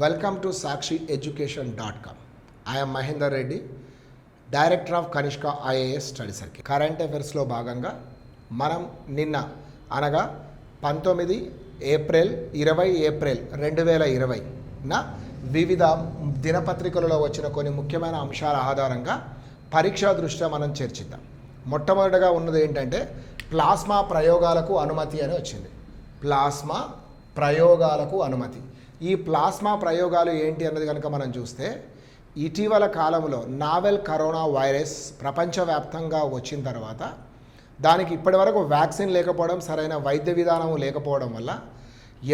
Welcome to sakshieducation.com. I am Mahendra Reddy, director of Kanishka IAS study circle. Current అఫైర్స్లో భాగంగా మనం నిన్న అనగా 19 ఏప్రిల్ 20 ఏప్రిల్ 2020న వివిధ దినపత్రికలలో వచ్చిన కొన్ని ముఖ్యమైన అంశాల ఆధారంగా పరీక్షా దృష్ట్యా మనం చర్చిద్దాం. మొట్టమొదటిగా ఉన్నది ఏంటంటే ప్లాస్మా ప్రయోగాలకు అనుమతి అని వచ్చింది. ప్లాస్మా ప్రయోగాలకు అనుమతి. ఈ ప్లాస్మా ప్రయోగాలు ఏంటి అన్నది కనుక మనం చూస్తే ఇటీవల కాలంలో నావెల్ కరోనా వైరస్ ప్రపంచవ్యాప్తంగా వచ్చిన తర్వాత దానికి ఇప్పటివరకు వ్యాక్సిన్ లేకపోవడం, సరైన వైద్య విధానం లేకపోవడం వల్ల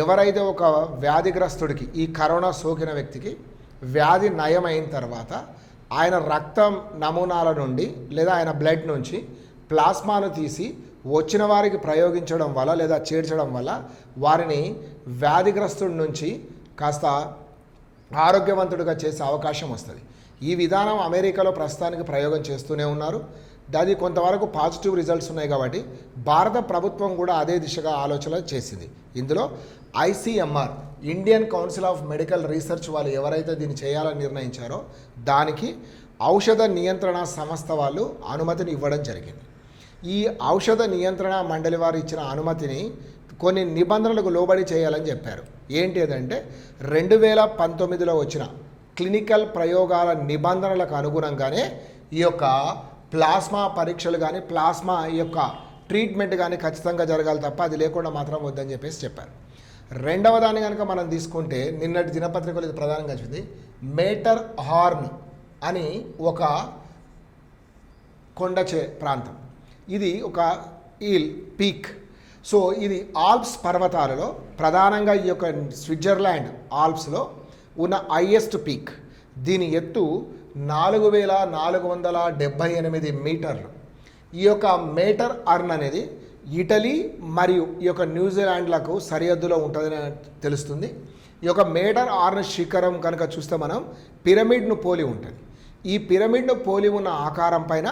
ఎవరైతే ఒక వ్యాధిగ్రస్తుడికి ఈ కరోనా సోకిన వ్యక్తికి వ్యాధి నయమైన తర్వాత ఆయన రక్తం నమూనాల నుండి లేదా ఆయన బ్లడ్ నుంచి ప్లాస్మాను తీసి వచ్చిన వారికి ప్రయోగించడం వల్ల లేదా చేర్చడం వల్ల వారిని వ్యాధిగ్రస్తుడి నుంచి కాస్త ఆరోగ్యవంతుడిగా చేసే అవకాశం వస్తుంది. ఈ విధానం అమెరికాలో ప్రస్తుతానికి ప్రయోగం చేస్తూనే ఉన్నారు. అది కొంతవరకు పాజిటివ్ రిజల్ట్స్ ఉన్నాయి కాబట్టి భారత ప్రభుత్వం కూడా అదే దిశగా ఆలోచన చేసింది. ఇందులో ICMR Indian council of medical research వాళ్ళు ఎవరైతే దీన్ని చేయాలని నిర్ణయించారో దానికి ఔషధ నియంత్రణ సంస్థ వాళ్ళు అనుమతిని ఇవ్వడం జరిగింది. ఈ ఔషధ నియంత్రణ మండలి వారు ఇచ్చిన అనుమతిని కొన్ని నిబంధనలకు లోబడి చేయాలని చెప్పారు. ఏంటి అదంటే 2019లో వచ్చిన క్లినికల్ ప్రయోగాల నిబంధనలకు అనుగుణంగానే ఈ యొక్క ప్లాస్మా పరీక్షలు కానీ ప్లాస్మా ఈ యొక్క ట్రీట్మెంట్ కానీ ఖచ్చితంగా జరగాలి తప్ప అది లేకుండా మాత్రం వద్దని చెప్పేసి చెప్పారు. రెండవ దాన్ని కనుక మనం తీసుకుంటే నిన్నటి దినపత్రికలు ఇది ప్రధానంగా చూసింది మేటర్ హార్న్ అని ఒక కొండచే ప్రాంతం. ఇది ఒక పీక్. సో ఇది ఆల్ప్స్ పర్వతాలలో ప్రధానంగా ఈ యొక్క స్విట్జర్లాండ్ ఆల్ప్స్లో ఉన్న హైయెస్ట్ పీక్. దీని ఎత్తు 4478 మీటర్లు. ఈ యొక్క మేటర్ హార్న్ అనేది ఇటలీ మరియు ఈ యొక్క న్యూజిలాండ్లకు సరిహద్దులో ఉంటుందని తెలుస్తుంది. ఈ యొక్క మేటర్ హార్న్ శిఖరం కనుక చూస్తే మనం పిరమిడ్ను పోలి ఉంటుంది. ఈ పిరమిడ్ను పోలి ఉన్న ఆకారం పైన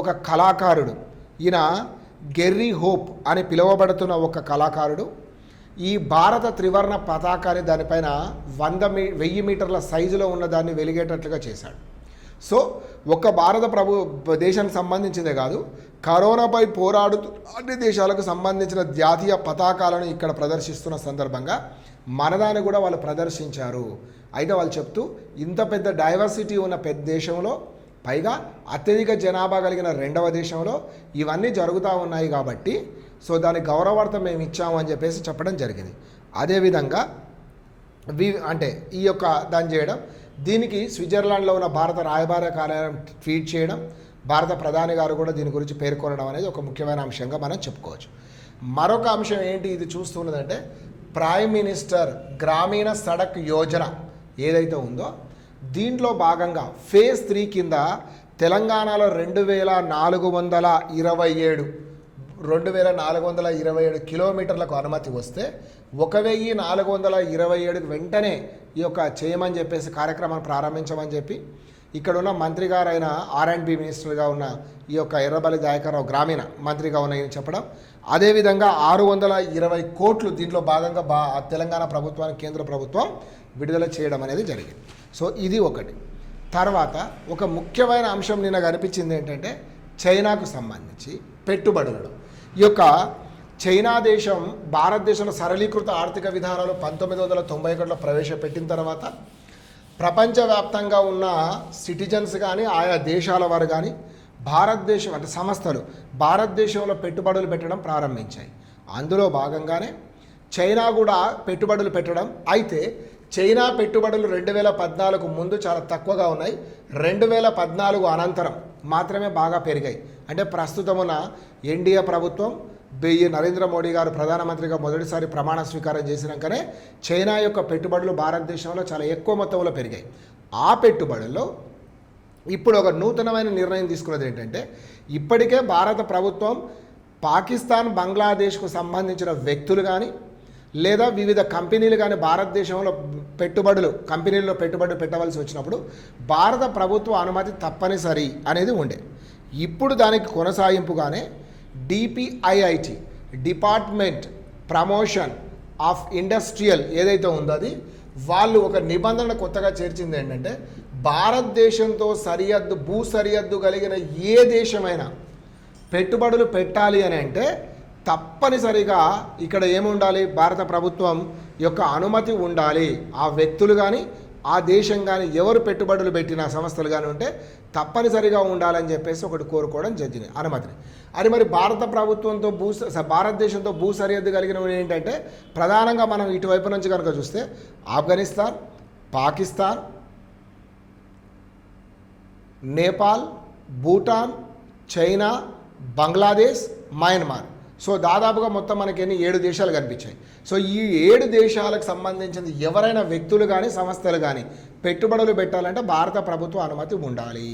ఒక కళాకారుడు, ఈయన గెర్రీ హోప్ అని పిలువబడుతున్న ఒక కళాకారుడు ఈ భారత త్రివర్ణ పతాకాన్ని దానిపైన 1000 మీటర్ల సైజులో ఉన్న దాన్ని వెలిగేటట్లుగా చేశాడు. సో ఒక్క భారత దేశానికి సంబంధించిందే కాదు, కరోనాపై పోరాడుతూ అన్ని దేశాలకు సంబంధించిన జాతీయ పతాకాలను ఇక్కడ ప్రదర్శిస్తున్న సందర్భంగా మనదాన్ని కూడా వాళ్ళు ప్రదర్శించారు. అయితే వాళ్ళు చెప్తూ ఇంత పెద్ద డైవర్సిటీ ఉన్న పెద్ద దేశంలో పైగా అత్యధిక జనాభా కలిగిన రెండవ దేశంలో ఇవన్నీ జరుగుతూ ఉన్నాయి కాబట్టి సో దాని గౌరవార్థం మేము ఇచ్చాము అని చెప్పేసి చెప్పడం జరిగింది. అదేవిధంగా అంటే ఈ యొక్క దాన్ని చేయడం, దీనికి స్విట్జర్లాండ్లో ఉన్న భారత రాయబార కార్యాలయం ట్వీట్ చేయడం, భారత ప్రధాని గారు కూడా దీని గురించి పేర్కొనడం అనేది ఒక ముఖ్యమైన అంశంగా మనం చెప్పుకోవచ్చు. మరొక అంశం ఏంటి ఇది చూస్తున్నదంటే ప్రైమ్ మినిస్టర్ గ్రామీణ సడక్ యోజన ఏదైతే ఉందో దీంట్లో భాగంగా ఫేజ్ 3 కింద తెలంగాణలో 2427 కిలోమీటర్లకు అనుమతి వస్తే 1427 వెంటనే ఈ యొక్క చేయమని చెప్పేసి కార్యక్రమాన్ని ప్రారంభించమని చెప్పి ఇక్కడ ఉన్న మంత్రి గారైన R&B మినిస్టర్గా ఉన్న ఈ యొక్క ఎర్రబల్లి దయాకర్రావు గ్రామీణ మంత్రిగా ఉన్నాయని చెప్పడం, అదేవిధంగా 620 కోట్లు దీంట్లో భాగంగా తెలంగాణ ప్రభుత్వానికి కేంద్ర ప్రభుత్వం విడుదల చేయడం అనేది జరిగింది. సో ఇది ఒకటి. తర్వాత ఒక ముఖ్యమైన అంశం నిన్న కనిపించింది ఏంటంటే చైనాకు సంబంధించి పెట్టుబడులు. ఈ యొక్క చైనా దేశం భారతదేశంలో సరళీకృత ఆర్థిక విధానాలు 1991లో ప్రవేశపెట్టిన తర్వాత ప్రపంచవ్యాప్తంగా ఉన్న సిటిజన్స్ కానీ ఆయా దేశాల వారు కానీ భారతదేశం అంటే సంస్థలు భారతదేశంలో పెట్టుబడులు పెట్టడం ప్రారంభించాయి. అందులో భాగంగానే చైనా కూడా పెట్టుబడులు పెట్టడం. అయితే చైనా పెట్టుబడులు 2014 ముందు చాలా తక్కువగా ఉన్నాయి. 2014 అనంతరం మాత్రమే బాగా పెరిగాయి. అంటే ప్రస్తుతం ఉన్న ఎన్డీఏ ప్రభుత్వం నరేంద్ర మోడీ గారు ప్రధానమంత్రిగా మొదటిసారి ప్రమాణ స్వీకారం చేసినాకనే చైనా యొక్క పెట్టుబడులు భారతదేశంలో చాలా ఎక్కువ మొత్తంలో పెరిగాయి. ఆ పెట్టుబడుల్లో ఇప్పుడు ఒక నూతనమైన నిర్ణయం తీసుకున్నది ఏంటంటే ఇప్పటికే భారత ప్రభుత్వం పాకిస్తాన్, బంగ్లాదేశ్కు సంబంధించిన వ్యక్తులు కానీ లేదా వివిధ కంపెనీలు కానీ భారతదేశంలో కంపెనీల్లో పెట్టుబడులు పెట్టవలసి వచ్చినప్పుడు భారత ప్రభుత్వ అనుమతి తప్పనిసరి అనేది ఉండే. ఇప్పుడు దానికి కొనసాగింపుగానే DPIIT department promotion of industrial ఏదైతే ఉందో అది వాళ్ళు ఒక నిబంధన కొత్తగా చేర్చింది ఏంటంటే భారతదేశంతో భూ సరిహద్దు కలిగిన ఏ దేశమైనా పెట్టుబడులు పెట్టాలి అని అంటే తప్పనిసరిగా ఇక్కడ ఏముండాలి, భారత ప్రభుత్వం యొక్క అనుమతి ఉండాలి. ఆ వ్యక్తులు కానీ ఆ దేశం కానీ ఎవరు పెట్టుబడులు పెట్టిన సంస్థలు కానీ ఉంటే తప్పనిసరిగా ఉండాలని చెప్పేసి ఒకటి కోరుకోవడం జరిగింది అనుమతిని. అది మరి భారతదేశంతో భూ సరిహద్దు కలిగినవి ఏంటంటే ప్రధానంగా మనం ఇటువైపు నుంచి కనుక చూస్తే Afghanistan, Pakistan, Nepal, Bhutan, China, Bangladesh, Myanmar. So దాదాపుగా మొత్తం మనకి 7 దేశాలు కనిపించాయి. సో ఈ 7 దేశాలకు సంబంధించిన ఎవరైనా వ్యక్తులు కానీ సంస్థలు కానీ పెట్టుబడులు పెట్టాలంటే భారత ప్రభుత్వ అనుమతి ఉండాలి.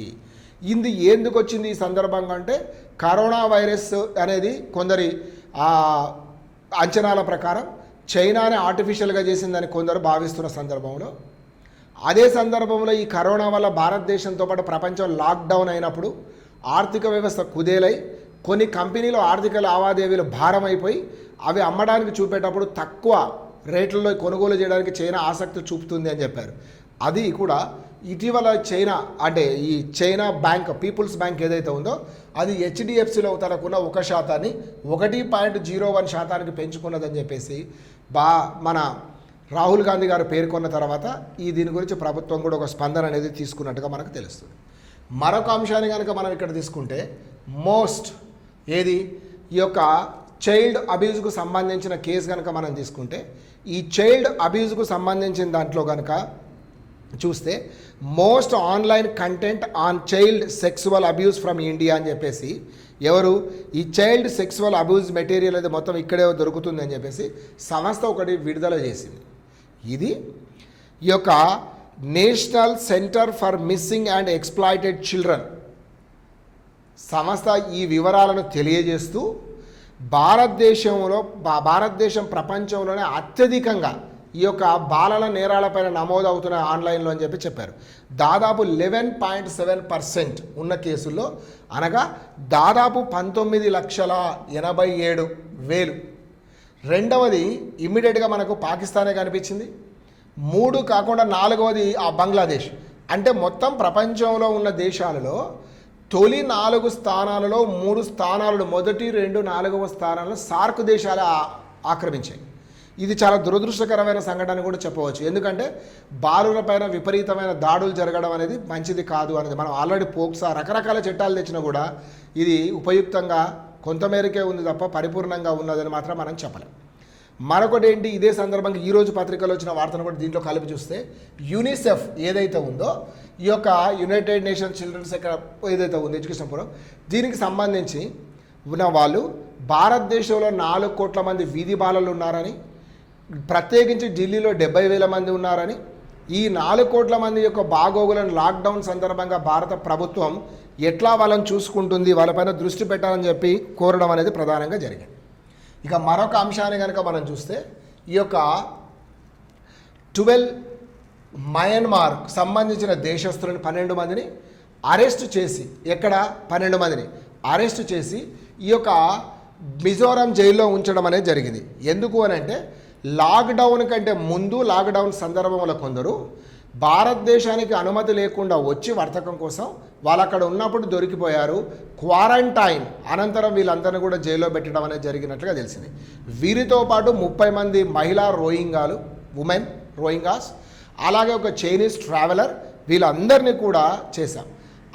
ఇది ఎందుకు వచ్చింది ఈ సందర్భంగా అంటే కరోనా వైరస్ అనేది కొందరి అంచనాల ప్రకారం చైనానే ఆర్టిఫిషియల్గా చేసిందని కొందరు భావిస్తున్న సందర్భంలో, అదే సందర్భంలో ఈ కరోనా వల్ల భారతదేశంతో పాటు ప్రపంచం లాక్డౌన్ అయినప్పుడు ఆర్థిక వ్యవస్థ కుదేలై కొన్ని కంపెనీలు ఆర్థిక లావాదేవీలు భారం అయిపోయి అవి అమ్మడానికి చూపేటప్పుడు తక్కువ రేట్లలో కొనుగోలు చేయడానికి చైనా ఆసక్తి చూపుతుంది అని చెప్పారు. అది కూడా ఇటీవల చైనా అంటే ఈ చైనా బ్యాంక్, పీపుల్స్ బ్యాంక్ ఏదైతే ఉందో అది హెచ్డిఎఫ్సిలో తనకున్న 1% 1.01% పెంచుకున్నదని చెప్పేసి మన రాహుల్ గాంధీ గారు పేర్కొన్న తర్వాత దీని గురించి ప్రభుత్వం కూడా ఒక స్పందన అనేది తీసుకున్నట్టుగా మనకు తెలుస్తుంది. మరొక అంశాన్ని కనుక మనం ఇక్కడ తీసుకుంటే ఈ యొక్క చైల్డ్ అబ్యూజ్కు సంబంధించిన కేసు కనుక మనం తీసుకుంటే ఈ చైల్డ్ అబ్యూజ్కు సంబంధించిన దాంట్లో కనుక చూస్తే most online content on child sexual abuse from India అని చెప్పేసి ఈ చైల్డ్ సెక్సువల్ అబ్యూజ్ మెటీరియల్ అనేది మొత్తం ఇక్కడే దొరుకుతుంది అని చెప్పేసి సంస్థ ఒకటి విడుదల చేసింది. ఇది ఈ యొక్క national centre for missing and exploited children సంస్థ ఈ వివరాలను తెలియజేస్తూ భారతదేశం ప్రపంచంలోనే అత్యధికంగా ఈ యొక్క బాలల నేరాలపైన నమోదవుతున్న ఆన్లైన్లో అని చెప్పారు. దాదాపు 11.7% ఉన్న కేసుల్లో అనగా దాదాపు 19,87,000. రెండవది ఇమ్మీడియట్గా మనకు పాకిస్తానే కనిపించింది. 3 కాకుండా 4వది బంగ్లాదేశ్. అంటే మొత్తం ప్రపంచంలో ఉన్న దేశాలలో తొలి 4 స్థానాలలో 3 స్థానాలను, మొదటి 2, 4వ స్థానాలను సార్క్ దేశాలు ఆక్రమించాయి. ఇది చాలా దురదృష్టకరమైన సంఘటన కూడా చెప్పవచ్చు. ఎందుకంటే బాలులపైన విపరీతమైన దాడులు జరగడం అనేది మంచిది కాదు అనేది మనం ఆల్రెడీ పోక్సా రకరకాల చట్టాలు తెచ్చినా కూడా ఇది ఉపయుక్తంగా కొంతమేరకే ఉంది తప్ప పరిపూర్ణంగా ఉన్నదని మాత్రం మనం చెప్పలేం. మరొకటి ఏంటి, ఇదే సందర్భంగా ఈరోజు పత్రికలో వచ్చిన వార్తను కూడా దీంట్లో కలిపి చూస్తే యూనిసెఫ్ ఏదైతే ఉందో ఈ యొక్క యునైటెడ్ నేషన్స్ చిల్డ్రన్స్ ఏదైతే ఉందో ఎడ్యుకేషన్ ప్రోగ్రామ్ దీనికి సంబంధించి ఉన్న వాళ్ళు భారతదేశంలో 4 కోట్ల మంది వీధి బాలలు ఉన్నారని, ప్రత్యేకించి ఢిల్లీలో 70,000 మంది ఉన్నారని, ఈ 4 కోట్ల మంది యొక్క బాగోగులను లాక్డౌన్ సందర్భంగా భారత ప్రభుత్వం ఎట్లా వాళ్ళని చూసుకుంటుంది, వాళ్ళపైన దృష్టి పెట్టాలని చెప్పి కోరడం అనేది ప్రధానంగా జరిగింది. ఇక మరొక అంశాన్ని కనుక మనం చూస్తే ఈ యొక్క 12 మయన్మార్కు సంబంధించిన దేశస్తులను 12 మందిని అరెస్ట్ చేసి 12 మందిని అరెస్ట్ చేసి ఈ యొక్క మిజోరాం జైల్లో ఉంచడం అనేది జరిగింది. ఎందుకు అని అంటే లాక్డౌన్ కంటే ముందు లాక్డౌన్ సందర్భంలో కొందరు భారతదేశానికి అనుమతి లేకుండా వచ్చి వర్తకం కోసం వాళ్ళు అక్కడ ఉన్నప్పుడు దొరికిపోయారు. క్వారంటైన్ అనంతరం వీళ్ళందరినీ కూడా జైల్లో పెట్టడం అనేది జరిగినట్లుగా తెలిసింది. వీరితో పాటు 30 మంది మహిళా ఉమెన్ రోహింగాస్, అలాగే ఒక చైనీస్ ట్రావెలర్, వీళ్ళందరినీ కూడా చేశాం.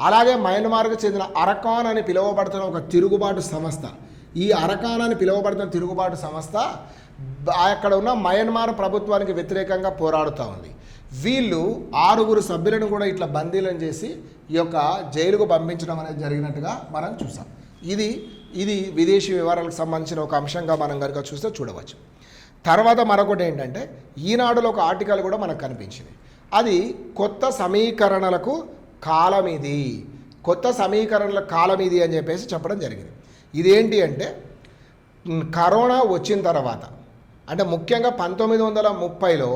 అలాగే మయన్మార్కు చెందిన అరకాన్ అని పిలువబడుతున్న ఒక తిరుగుబాటు సంస్థ, ఈ అరకాన్ అని పిలువబడుతున్న తిరుగుబాటు సంస్థ అక్కడ ఉన్న మయన్మార్ ప్రభుత్వానికి వ్యతిరేకంగా పోరాడుతూ ఉంది. వీళ్ళు 6 సభ్యులను కూడా ఇట్లా బందీలను చేసి ఈ యొక్క జైలుకు పంపించడం అనేది జరిగినట్టుగా మనం చూసాం. ఇది విదేశీ వ్యవహారాలకు సంబంధించిన ఒక అంశంగా మనం కనుక చూస్తే చూడవచ్చు. తర్వాత మరొకటి ఏంటంటే ఈనాడులో ఒక ఆర్టికల్ కూడా మనకు కనిపించింది. అది కొత్త సమీకరణలకు కాలం ఇది అని చెప్పేసి చెప్పడం జరిగింది. ఇదేంటి అంటే కరోనా వచ్చిన తర్వాత అంటే ముఖ్యంగా 1930లో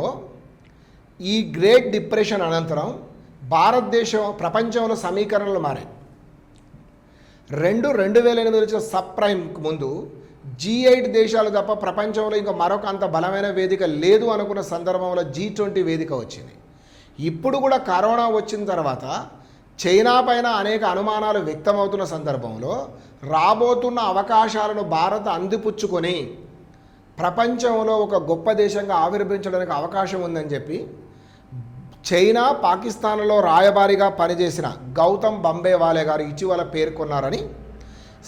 ఈ గ్రేట్ డిప్రెషన్ అనంతరం ప్రపంచంలో సమీకరణలు మారాయి. 2008 వచ్చిన సబ్ ప్రైమ్కి ముందు G8 దేశాలు తప్ప ప్రపంచంలో ఇంకా మరొక అంత బలమైన వేదిక లేదు అనుకున్న సందర్భంలో G20 వేదిక వచ్చింది. ఇప్పుడు కూడా కరోనా వచ్చిన తర్వాత చైనా పైన అనేక అనుమానాలు వ్యక్తమవుతున్న సందర్భంలో రాబోతున్న అవకాశాలను భారత్ అందిపుచ్చుకొని ప్రపంచంలో ఒక గొప్ప దేశంగా ఆవిర్భవించడానికి అవకాశం ఉందని చెప్పి చైనా పాకిస్తాన్లో రాయబారిగా పనిచేసిన గౌతమ్ బంబేవాలే గారు ఇటీవల పేర్కొన్నారని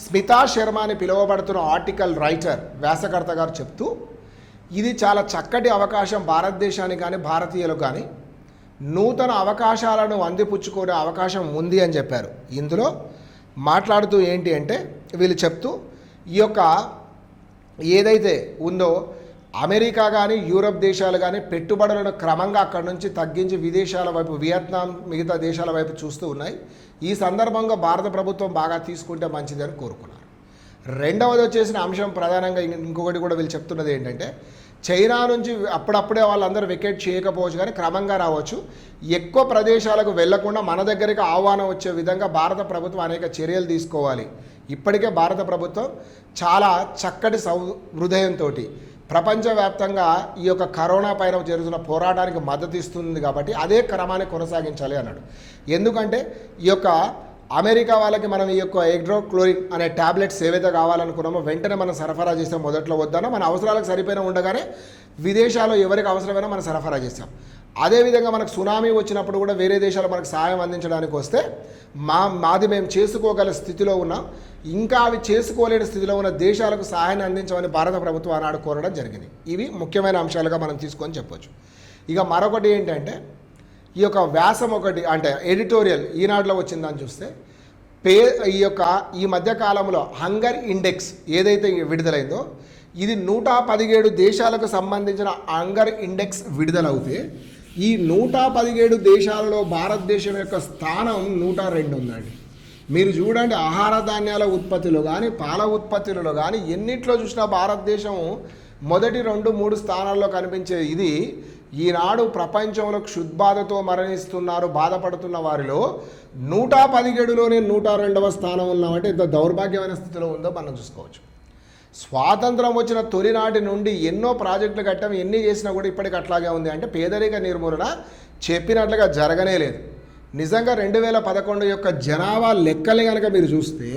స్మితా శర్మ అని పిలువబడుతున్న ఆర్టికల్ రైటర్ వ్యాసకర్త గారు చెప్తూ ఇది చాలా చక్కటి అవకాశం భారతదేశానికి కానీ భారతీయులకు కానీ నూతన అవకాశాలను అందిపుచ్చుకునే అవకాశం ఉంది అని చెప్పారు. ఇందులో మాట్లాడుతూ ఏంటి అంటే వీళ్ళు చెప్తూ ఈ యొక్క ఏదైతే ఉందో అమెరికా కానీ యూరప్ దేశాలు కానీ పెట్టుబడులను క్రమంగా అక్కడి నుంచి తగ్గించి విదేశాల వైపు వియత్నాం మిగతా దేశాల వైపు చూస్తూ ఉన్నాయి. ఈ సందర్భంగా భారత ప్రభుత్వం బాగా తీసుకుంటే మంచిదని కోరుకున్నారు. రెండవది వచ్చేసిన అంశం ప్రధానంగా ఇంకొకటి కూడా వీళ్ళు చెప్తున్నది ఏంటంటే చైనా నుంచి అప్పుడప్పుడే వాళ్ళందరూ వెకేట్ చేయకపోవచ్చు కానీ క్రమంగా రావచ్చు. ఎక్కువ ప్రదేశాలకు వెళ్లకుండా మన దగ్గరికి ఆహ్వానం వచ్చే విధంగా భారత ప్రభుత్వం అనేక చర్యలు తీసుకోవాలి. ఇప్పటికే భారత ప్రభుత్వం చాలా చక్కటి హృదయంతో ప్రపంచవ్యాప్తంగా ఈ యొక్క కరోనా పైన జరుగుతున్న పోరాటానికి మద్దతు ఇస్తుంది కాబట్టి అదే క్రమాన్ని కొనసాగించాలి అన్నాడు. ఎందుకంటే ఈ యొక్క అమెరికా వాళ్ళకి మనం ఈ యొక్క హైడ్రోక్లోరిన్ అనే ట్యాబ్లెట్స్ ఏవైతే కావాలనుకున్నామో వెంటనే మనం సరఫరా చేసాం. మొదట్లో వద్దనో మన అవసరాలకు సరిపోయిన ఉండగానే విదేశాల్లో ఎవరికి అవసరమైనా మనం సరఫరా చేస్తాం. అదేవిధంగా మనకు సునామీ వచ్చినప్పుడు కూడా వేరే దేశాలు మనకు సహాయం అందించడానికి వస్తే మాది మేము చేసుకోగల స్థితిలో ఉన్నాం, ఇంకా అవి చేసుకోలేని స్థితిలో ఉన్న దేశాలకు సహాయాన్ని అందించమని భారత ప్రభుత్వం ఆనాడు కోరడం జరిగింది. ఇవి ముఖ్యమైన అంశాలుగా మనం తీసుకొని చెప్పొచ్చు. ఇక మరొకటి ఏంటంటే ఈ యొక్క వ్యాసం ఒకటి అంటే ఎడిటోరియల్ ఈనాడులో వచ్చిందని చూస్తే ఈ మధ్యకాలంలో హంగర్ ఇండెక్స్ ఏదైతే విడుదలైందో ఇది 117 దేశాలకు సంబంధించిన హంగర్ ఇండెక్స్ విడుదలవుతే ఈ 117 దేశాలలో భారతదేశం యొక్క స్థానం 102 ఉందండి. మీరు చూడండి, ఆహార ధాన్యాల ఉత్పత్తిలో కానీ పాల ఉత్పత్తులలో కానీ ఎన్నిట్లో చూసినా భారతదేశం మొదటి 2-3 స్థానాల్లో కనిపించే ఇది ఈనాడు ప్రపంచంలో క్షుద్బాధతో మరణిస్తున్నారు బాధపడుతున్న వారిలో 117లోనే 102వ స్థానం ఉన్నామంటే ఇంత దౌర్భాగ్యమైన స్థితిలో ఉందో మనం చూసుకోవచ్చు. స్వాతంత్రం వచ్చిన తొలినాటి నుండి ఎన్నో ప్రాజెక్టులు కట్టాం, ఎన్ని చేసినా కూడా ఇప్పటికి అట్లాగే ఉంది. అంటే పేదరిక నిర్మూలన చెప్పినట్లుగా జరగనే లేదు. నిజంగా 2011 యొక్క జనాభా లెక్కలు కనుక మీరు చూస్తే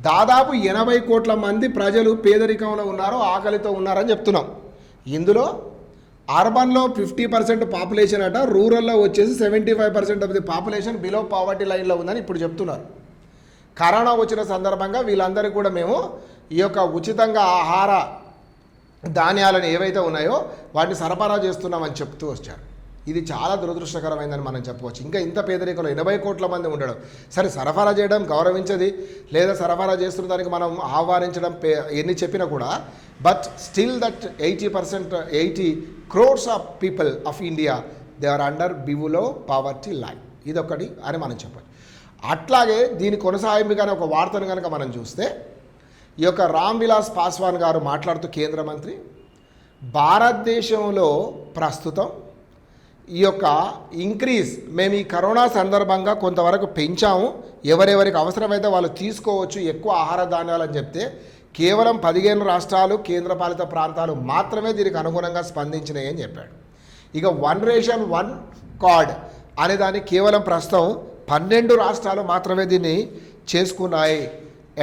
దాదాపు 80 కోట్ల మంది ప్రజలు పేదరికంలో ఉన్నారు, ఆకలితో ఉన్నారని చెప్తున్నాం. ఇందులో అర్బన్లో 50% పాపులేషన్ అట, రూరల్లో వచ్చేసి 75% of the population below poverty లైన్లో ఉందని ఇప్పుడు చెప్తున్నారు. కరోనా వచ్చిన సందర్భంగా వీళ్ళందరికీ కూడా మేము ఈ యొక్క ఉచితంగా ఆహార ధాన్యాలను ఏవైతే ఉన్నాయో వాటిని సరఫరా చేస్తున్నామని చెప్తూ వచ్చారు. ఇది చాలా దురదృష్టకరమైందని మనం చెప్పవచ్చు. ఇంకా ఇంత పేదరికంలో 80 కోట్ల మంది ఉండడం, సరే సరఫరా చేయడం గౌరవించది, లేదా సరఫరా చేస్తున్న దానికి మనం ఆహ్వానించడం ఎన్ని చెప్పినా కూడా, but still that 80 crores of people of India they are under below poverty line. ఇదొకటి అని మనం చెప్పచ్చు. అట్లాగే దీని కొనసాగింపుగానే ఒక వార్తను కనుక మనం చూస్తే ఈ యొక్క రామ్ విలాస్ పాస్వాన్ గారు మాట్లాడుతూ కేంద్ర మంత్రి భారతదేశంలో ప్రస్తుతం ఈ యొక్క ఇంక్రీజ్ మేము ఈ కరోనా సందర్భంగా కొంతవరకు పెంచాము, ఎవరెవరికి అవసరమైతే వాళ్ళు తీసుకోవచ్చు ఎక్కువ ఆహార ధాన్యాలు అని చెప్తే కేవలం 15 రాష్ట్రాలు కేంద్రపాలిత ప్రాంతాలు మాత్రమే దీనికి అనుగుణంగా స్పందించినాయి అని చెప్పాడు. ఇక 1 రేషన్ 1 కార్డ్ అనే దాన్ని కేవలం ప్రస్తుతం 12 రాష్ట్రాలు మాత్రమే దీన్ని చేసుకున్నాయి,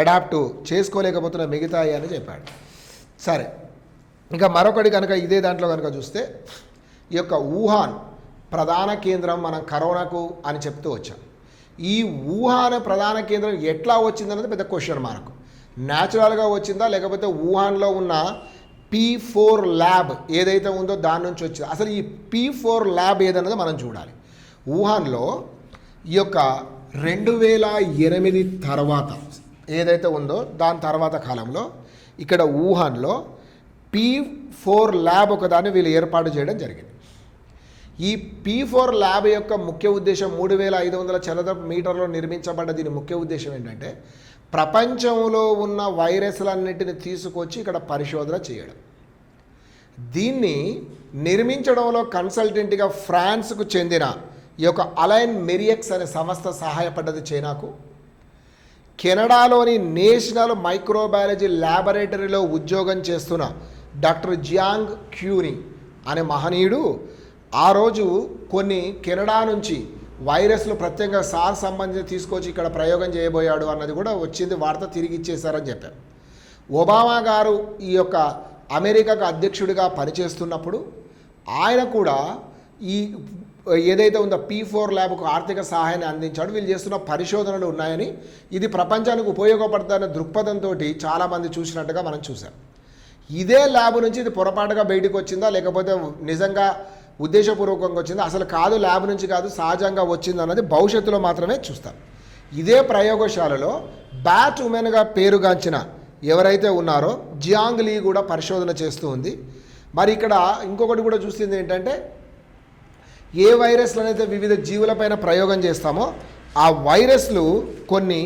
అడాప్ట్ చేసుకోలేకపోతున్న మిగతాయి అని చెప్పాడు. సరే, ఇంకా మరొకటి కనుక ఇదే దాంట్లో కనుక చూస్తే ఈ యొక్క వుహాన్ ప్రధాన కేంద్రం మనం కరోనాకు అని చెప్తూ వచ్చాం. ఈ వుహాన్ ప్రధాన కేంద్రం ఎట్లా వచ్చిందన్నది పెద్ద క్వశ్చన్ మార్క్. న్యాచురల్గా వచ్చిందా లేకపోతే వుహాన్లో ఉన్న P4 ల్యాబ్ ఏదైతే ఉందో దాని నుంచి వచ్చింది? అసలు ఈ P4 ల్యాబ్ ఏదన్నది మనం చూడాలి. వుహాన్లో ఈ యొక్క 2008 తర్వాత ఏదైతే ఉందో దాని తర్వాత కాలంలో ఇక్కడ వుహాన్లో P4 ల్యాబ్ ఒకదాన్ని వీళ్ళు ఏర్పాటు చేయడం జరిగింది. ఈ P4 ల్యాబ్ యొక్క ముఖ్య ఉద్దేశం 3500 చదరపు మీటర్లో నిర్మించబడ్డ దీని ముఖ్య ఉద్దేశం ఏంటంటే ప్రపంచంలో ఉన్న వైరస్లన్నింటిని తీసుకొచ్చి ఇక్కడ పరిశోధన చేయడం. దీన్ని నిర్మించడంలో కన్సల్టెంట్గా ఫ్రాన్స్కు చెందిన ఈ యొక్క అలైన్ మెరియక్స్ అనే సంస్థ సహాయపడ్డది చైనాకు. కెనడాలోని నేషనల్ మైక్రోబయాలజీ ల్యాబొరేటరీలో ఉద్యోగం చేస్తున్న డాక్టర్ జియాంగ్ క్యూని అనే మహనీయుడు ఆ రోజు కొన్ని కెనడా నుంచి వైరస్లు ప్రత్యేకంగా సార్ సంబంధించి తీసుకొచ్చి ఇక్కడ ప్రయోగం చేయబోయాడు అన్నది కూడా వచ్చింది, వార్త తిరిగి ఇచ్చేశారని చెప్పారు. ఒబామా గారు ఈ యొక్క అమెరికాకు అధ్యక్షుడిగా పనిచేస్తున్నప్పుడు ఆయన కూడా ఈ ఏదైతే ఉందో P4 ల్యాబ్కు ఆర్థిక సహాయాన్ని అందించాడు. వీళ్ళు చేస్తున్న పరిశోధనలు ఉన్నాయని, ఇది ప్రపంచానికి ఉపయోగపడుతుందనే దృక్పథంతో చాలామంది చూసినట్టుగా మనం చూసాం. ఇదే ల్యాబ్ నుంచి ఇది పొరపాటుగా బయటకు వచ్చిందా లేకపోతే నిజంగా ఉద్దేశపూర్వకంగా వచ్చిందా, అసలు కాదు, ల్యాబ్ నుంచి కాదు, సహజంగా వచ్చింది అన్నది భవిష్యత్తులో మాత్రమే చూస్తాం. ఇదే ప్రయోగశాలలో బ్యాట్ ఉమెన్గా పేరుగాంచిన ఎవరైతే ఉన్నారో జియాంగ్ లీ కూడా పరిశోధన చేస్తూ ఉంది. మరి ఇక్కడ ఇంకొకటి కూడా చూస్తుంది ఏంటంటే, ఏ వైరస్లు అయితే వివిధ జీవులపైన ప్రయోగం చేస్తామో ఆ వైరస్లు కొన్ని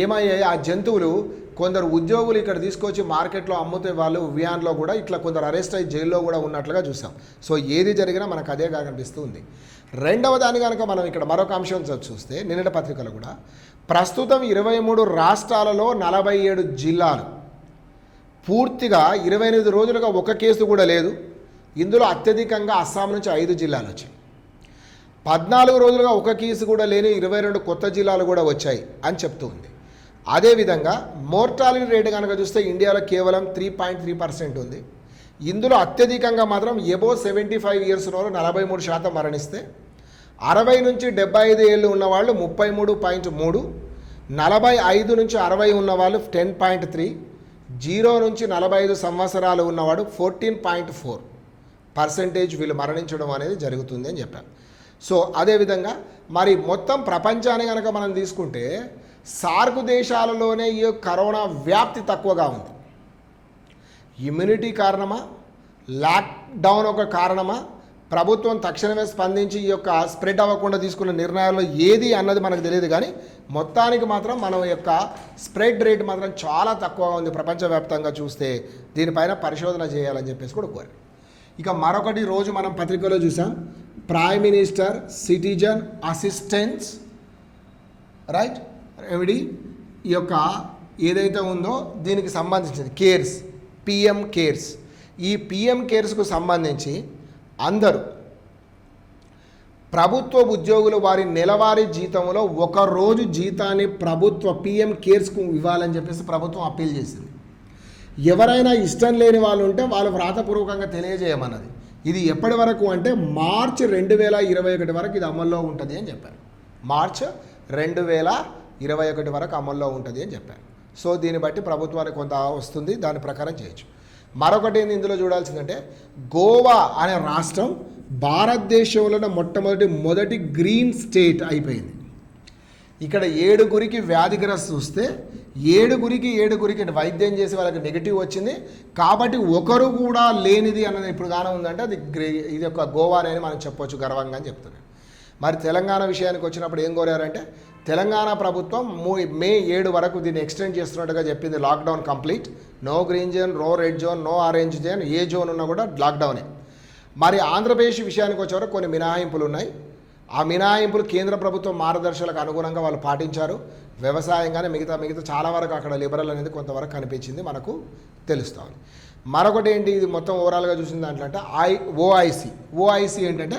ఏమయ్యాయి, ఆ జంతువులు కొందరు ఉద్యోగులు ఇక్కడ తీసుకొచ్చి మార్కెట్లో అమ్ముతే వాళ్ళు వియాన్లో కూడా ఇట్లా కొందరు అరెస్ట్ అయ్యి జైల్లో కూడా ఉన్నట్లుగా చూసాం. సో ఏది జరిగినా మనకు అదే కనిపిస్తూ ఉంది. రెండవ దాని కనుక మనం ఇక్కడ మరొక అంశం చూస్తే నిన్నటి పత్రికలు కూడా ప్రస్తుతం 23 రాష్ట్రాలలో 47 జిల్లాలు పూర్తిగా 28 రోజులుగా ఒక కేసు కూడా లేదు. ఇందులో అత్యధికంగా అస్సాం నుంచి 5 జిల్లాలు వచ్చాయి. 14 రోజులుగా ఒక కేసు కూడా లేని 22 కొత్త జిల్లాలు కూడా వచ్చాయి అని చెప్తూ ఉంది. అదేవిధంగా మోర్టాలిటీ రేటు కనుక చూస్తే ఇండియాలో కేవలం 3.3% ఉంది. ఇందులో అత్యధికంగా మాత్రం ఎబో 75 ఇయర్స్ ఉన్న 43% మరణిస్తే 60 నుంచి 75 ఏళ్ళు ఉన్నవాళ్ళు 33.3, 45 నుంచి 60 ఉన్నవాళ్ళు 10.3, 0 నుంచి 45 సంవత్సరాలు ఉన్నవాడు 14.4% వీళ్ళు మరణించడం అనేది జరుగుతుంది అని చెప్పారు. సో అదేవిధంగా మరి మొత్తం ప్రపంచాన్ని కనుక మనం తీసుకుంటే సార్క్ దేశాలలోనే ఈ కరోనా వ్యాప్తి తక్కువగా ఉంది. ఇమ్యూనిటీ కారణమా, లాక్డౌన్ ఒక కారణమా, ప్రభుత్వం తక్షణమే స్పందించి ఈ యొక్క స్ప్రెడ్ అవ్వకుండా తీసుకున్న నిర్ణయాల్లో ఏది అన్నది మనకు తెలియదు. కానీ మొత్తానికి మాత్రం మనం యొక్క స్ప్రెడ్ రేట్ మాత్రం చాలా తక్కువగా ఉంది ప్రపంచవ్యాప్తంగా చూస్తే. దీనిపైన పరిశోధన చేయాలని చెప్పేసి కూడా కోరారు. ఇక మరొకటి రోజు మనం పత్రికలో చూసాం, prime minister citizen assistance right remedy ఈ యొక్క ఏదైతే ఉందో దీనికి సంబంధించింది కేర్స్, పిఎం కేర్స్. ఈ పిఎం కేర్స్కు సంబంధించి అందరూ ప్రభుత్వ ఉద్యోగులు వారి నెలవారీ జీతంలో ఒక రోజు జీతాన్ని ప్రభుత్వ పిఎం కేర్స్కు ఇవ్వాలని చెప్పేసి ప్రభుత్వం అప్పీల్ చేసింది. ఎవరైనా ఇష్టం లేని వాళ్ళు ఉంటే వాళ్ళు వ్రాతపూర్వకంగా తెలియజేయమన్నది. ఇది ఎప్పటి వరకు అంటే మార్చి 2021 వరకు ఇది అమల్లో ఉంటుంది అని చెప్పారు. మార్చి 2021 వరకు అమల్లో ఉంటుంది అని చెప్పారు. సో దీన్ని బట్టి ప్రభుత్వానికి కొంత వస్తుంది, దాని ప్రకారం చేయొచ్చు. మరొకటి ఏంది ఇందులో చూడాల్సిందంటే, గోవా అనే రాష్ట్రం భారతదేశంలోనే మొదటి గ్రీన్ స్టేట్ అయిపోయింది. ఇక్కడ 7గురికి వ్యాధిగ్రస్తు వస్తే 7గురికి వైద్యం చేసి వాళ్ళకి నెగిటివ్ వచ్చింది. కాబట్టి ఒకరు కూడా లేనిది అన్నది ఇప్పుడు గానే ఉందంటే అది ఇది ఒక గోవా అనేది మనం చెప్పొచ్చు గర్వంగా అని చెప్తున్నాను. మరి తెలంగాణ విషయానికి వచ్చినప్పుడు ఏం కోరారంటే, తెలంగాణ ప్రభుత్వం మే 7 వరకు దీన్ని ఎక్స్టెండ్ చేస్తున్నట్టుగా చెప్పింది. Lockdown complete, no green zone, no red zone, no orange zone, ఏ జోన్ ఉన్నా కూడా లాక్డౌనే. మరి ఆంధ్రప్రదేశ్ విషయానికి వచ్చేవరకు కొన్ని మినహాయింపులు ఉన్నాయి. ఆ మినహాయింపులు కేంద్ర ప్రభుత్వం మార్గదర్శకాలకు అనుగుణంగా వాళ్ళు పాటించారు. వ్యవసాయంగానే మిగతా చాలా వరకు అక్కడ లిబరల్ అనేది కొంతవరకు కనిపించింది, మనకు తెలుస్తుంది. మరొకటి ఏంటి, ఇది మొత్తం ఓవరాల్గా చూసిన దాంట్లో అంటే ఓఐసి ఏంటంటే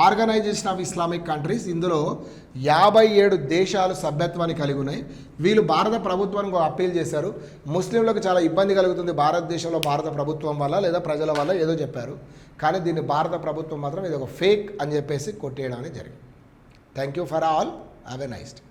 ఆర్గనైజేషన్ ఆఫ్ ఇస్లామిక్ కంట్రీస్. ఇందులో 57 దేశాలు సభ్యత్వాన్ని కలిగి ఉన్నాయి. వీళ్ళు భారత ప్రభుత్వానికి అప్పీల్ చేశారు. ముస్లింలకు చాలా ఇబ్బంది కలుగుతుంది భారతదేశంలో భారత ప్రభుత్వం వల్ల లేదా ప్రజల వల్ల ఏదో చెప్పారు. కానీ దీన్ని భారత ప్రభుత్వం మాత్రం ఇది ఒక ఫేక్ అని చెప్పేసి కొట్టేయడం అనేది జరిగింది. Thank you for all, have a nice day.